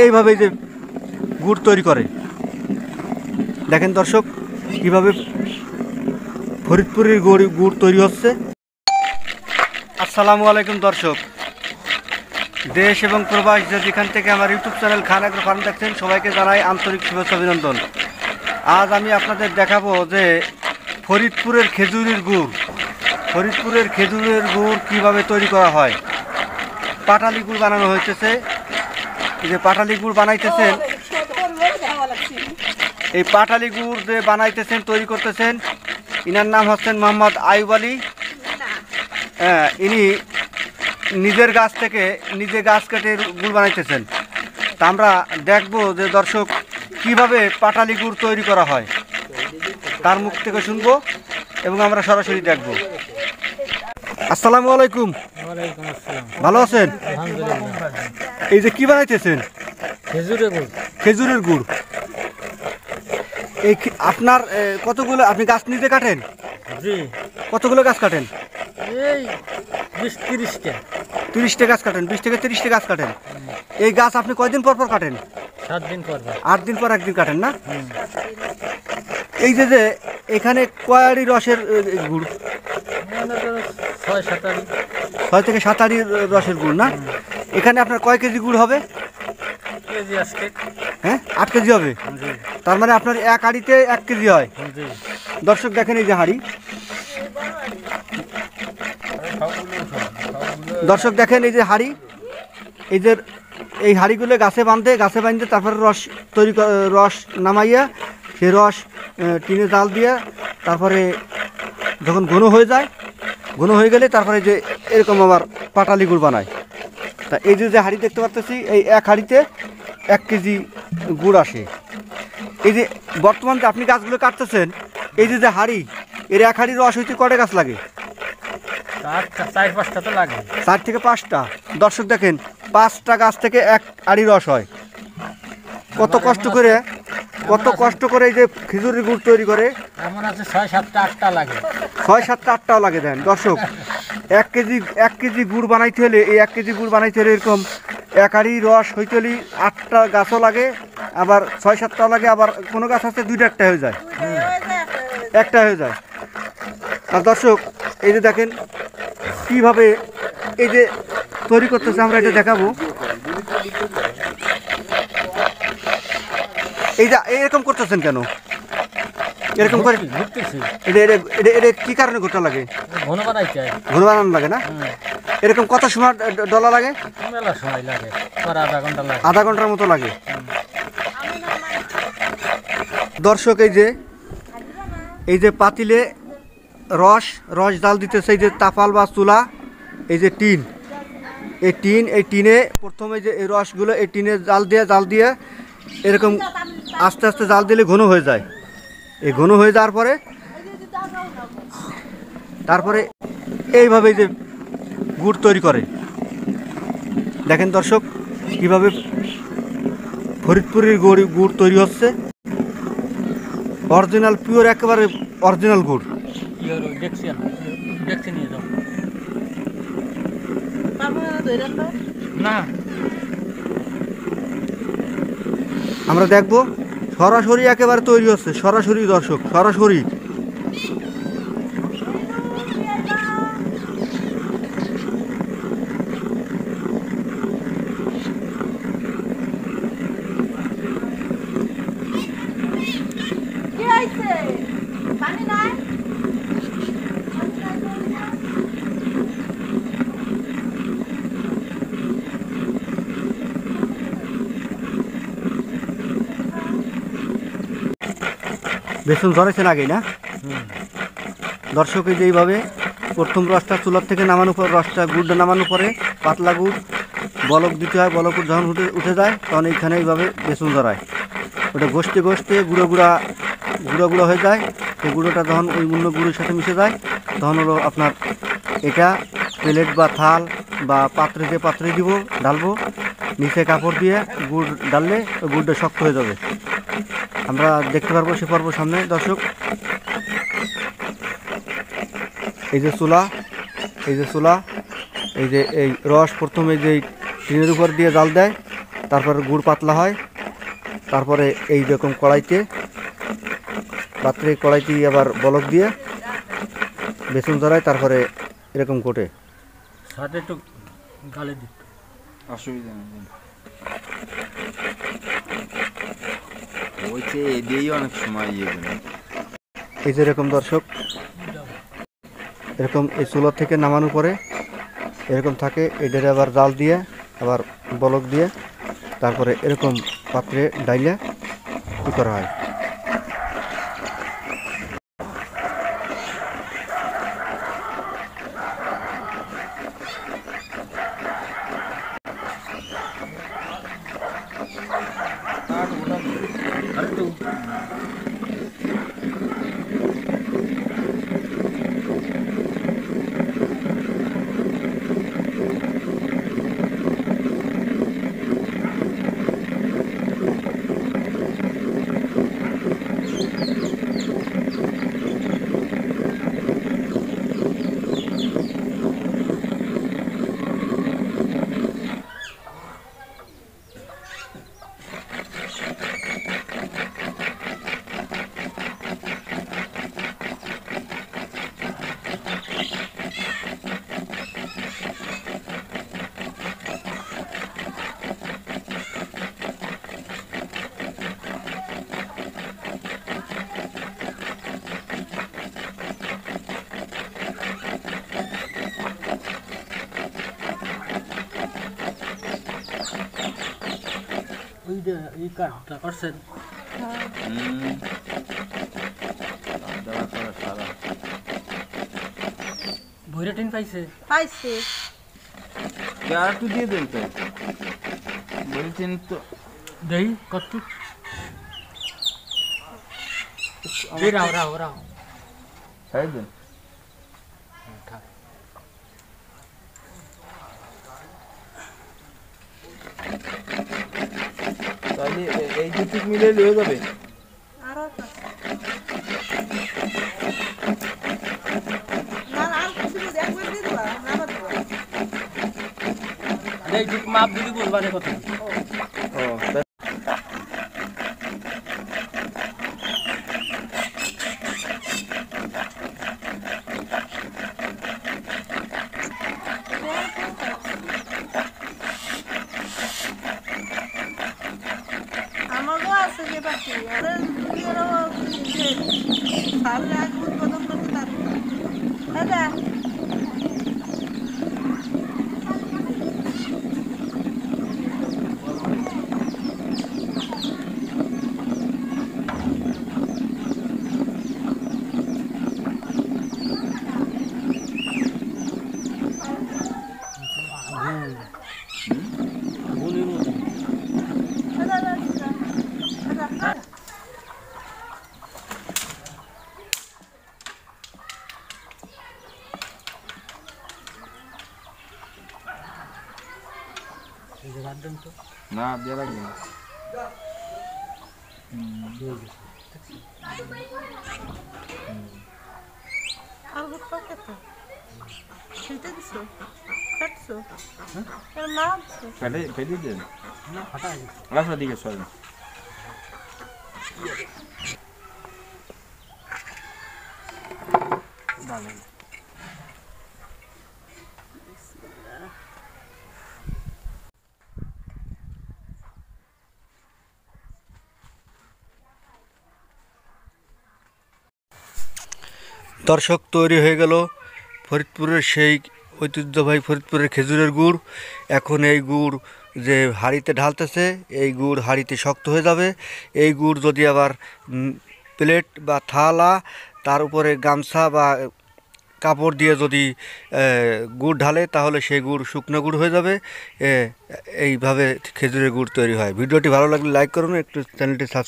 এইভাবে যে গুড় তৈরি করে। দেখেন দর্শক কিভাবে ফরিদপুরের গুড় তৈরি হচ্ছে। আসসালামু আলাইকুম দর্শক, দেশ এবং প্রবাস যেখান থেকে আমার ইউটিউব চ্যানেল খান এগ্রো ফার্ম দেখছেন, সবাইকে জানাই আন্তরিক শুভেচ্ছা অভিনন্দন। আজ আমি আপনাদের দেখাবো যে ফরিদপুরের খেজুরের গুড় কীভাবে তৈরি করা হয়। পাটালি গুড় বানানো হয়েছে। এই যে পাটালি গুড় বানাইতেছেন, এই পাটালি গুড় যে বানাইতেছেন, তৈরি করতেছেন, ইনার নাম হচ্ছেন মোহাম্মদ আইয়ুব আলী। হ্যাঁ, ইনি নিজের গাছ থেকে নিজে গাছ কেটে গুড় বানাইতেছেন। তা আমরা দেখবো যে দর্শক কিভাবে পাটালি গুড় তৈরি করা হয়, তার মুখ থেকে শুনবো এবং আমরা সরাসরি দেখবো। আসসালামু আলাইকুম। ভালো আছেন? এই যে কি বানাইতেছেন? খেজুরের গুড়। এই আপনার কতগুলো, আপনি গাছ নিজে কাটেন? জি। কতগুলো গাছ কাটেন? এই 20-30টা। 30টা গাছ কাটেন, 20 থেকে 30টা গাছ কাটেন। এই গাছ আপনি কয়দিন পর পর কাটেন? 7 দিন পর। 8 দিন পর একদিন কাটেন না? এই যে এখানে কয়ারি রসের গুড়? 6 থেকে 7 আড়ি রসের গুড় না? এখানে আপনার কয় কেজি গুড় হবে? কেজি আজকে। হ্যাঁ, 8 কেজি হবে। তার মানে আপনার এক হাঁড়িতে 1 কেজি হয়। দর্শক দেখেন এই যে হাঁড়ি, দর্শক দেখেন এই যে হাঁড়ি, এই হাঁড়িগুলো গাছে বাঁধে তারপরে রস নামাইয়া সেই রস টিনে জাল দিয়ে তারপরে যখন ঘন হয়ে গেলে তারপরে যে এরকম আবার পাটালি গুড় বানায়। তা এই যে হাঁড়ি দেখতে পাচ্ছি, এই এক হাঁড়িতে 1 কেজি গুড় আসে। এই যে বর্তমান যে আপনি গাছগুলো কাটতেছেন, এই যে হাঁড়ি, এর এক হাঁড়ির রস হইতে কটা গাছ লাগে? 4-5টা তো লাগে। 4 থেকে 5টা। দর্শক দেখেন 5টা গাছ থেকে 1 আড়ি রস হয়। কত কষ্ট করে এই যে খেজুরের গুড় তৈরি করে। এমন আছে 6-7টা-8টা লাগে। 6-7টা-8টাও লাগে। দেন দর্শক, 1 কেজি গুড় বানাইতে হলে, এই 1 কেজি গুড় বানাইতে হলে এরকম 1 আড়ি রস হইতে হলে 8টা গাছও লাগে, আবার 6-7টাও লাগে, আবার কোনো গাছ আছে 2টা-1টা হয়ে যায়, 1টা হয়ে যায়। আর দর্শক এই যে দেখেন কিভাবে এই যে তৈরি করতেছে, আমরা এটা দেখাবো। এই যে এরকম করতেছেন কেন? এরকম করে এটা কি কারণে ঘুরতে লাগে? ঘন বানানো লাগে না? এরকম কত সময় ডলা লাগে? মেলা সময় লাগে, আধা ঘন্টার মতো লাগে। দর্শক এই যে পাতিলে রস জাল দিতেছে, এই যে তাপাল বা চুলা, এই যে টিন, এই টিনে প্রথমে যে এই রসগুলো এই টিনে জাল দিয়ে এরকম আস্তে আস্তে জাল দিলে ঘন হয়ে যায়। এই ঘন হয়ে যাওয়ার পরে তারপরে এইভাবে যে গুড় তৈরি করে। দেখেন দর্শক কিভাবে ফরিদপুরের গুড় তৈরি হচ্ছে। অরিজিনাল পিওর, একেবারে অরিজিনাল গুড়। আমরা দেখবো সরাসরি একেবারে তৈরি হচ্ছে, সরাসরি দর্শক, সরাসরি। বেসন ধরেছেন আগেই না? দর্শক এই যে এইভাবে প্রথম রসটা চুলার থেকে নামানোর পর, গুড়টা নামানোর পরে পাতলা গুড় বলক দিতে হয়। বলক যখন উঠে যায় তখন এইখানে এইভাবে বেসন ধরায়। ওটা ঘষতে গুঁড়ো হয়ে যায়। সেই গুঁড়োটা যখন ওই অন্য গুঁড়োর সাথে মিশে যায় তখন হলো আপনার এটা প্লেট বা থাল বা পাত্রে দিব, ঢালবো, নিচে কাপড় দিয়ে গুড় ডাললে ওই গুড়টা শক্ত হয়ে যাবে। আমরা দেখতে পারবো সে পর্ব সামনে। দর্শক এই যে চুলা, এই যে রস প্রথমে যে টিনের উপর দিয়ে জাল দেয়, তারপরে গুড় পাতলা হয়, তারপরে এই রকম কড়াইতে পাত্রে কড়াইতে আবার বলক দিয়ে বেসন ধরায়, তারপরে এরকম কোটে। সাথে একটু গালে দিত। অসুবিধা নেই, বলছে এদিয়েই অনেক সময় ইয়ে করে। এই যে এরকম দর্শক, এরকম এই চুলা থেকে নামানোর পরে এরকম থাকে, এটারে আবার জাল দিয়ে আবার বলক দিয়ে তারপরে এরকম পাত্রে ডাইলে কী করা হয়। ওই যে এই কাঠটা করছেন। দেওয়া করা সারা ভৈরা টিন পাইছে। পাইছি। আর একটু দিয়ে দেন তো, বলছেন তো। দেই কত রাও রাও রাও খাই দেন। তাহলে এই দুটো মিলে হয়ে যাবে। আরো না না আর কিছু দিই, একবার দিয়ে দিবা, না আবার দিবা। এই ঠিক মাপ দিদি বলবারে কত। ও তা আমারও আছে যে পাখি, আরে দুনিয়ারও সামনে আগে উৎপাদন করতে পারবো। দাদা দাদা দাদা এই যে বাদ দেন তো। না দিয়ে লাগবে না। আর গুপ্তা কত সেটা দিছো কাটছো এর মাছ ফেলে ফেলে দেন। না ফাটা গেছে। রাস্তা দিকে সরেন। ভালো। দর্শক, তৈরি হয়ে গেল ফরিদপুরের সেই ঐতিহ্যবাহী ফরিদপুরের খেজুরের গুড়। এখন এই গুড় যে হাঁড়িতে ঢালতেছে, এই গুড় হাঁড়িতে শক্ত হয়ে যাবে। এই গুড় যদি আবার প্লেট বা থালা, তার উপরে গামছা বা কাপড় দিয়ে যদি গুড় ঢালে, তাহলে সেই গুড় শুকনো গুড় হয়ে যাবে। এইভাবে খেজুরের গুড় তৈরি হয়। ভিডিওটি ভালো লাগলে লাইক করুন, একটু চ্যানেলটি সাবস্ক্রাইব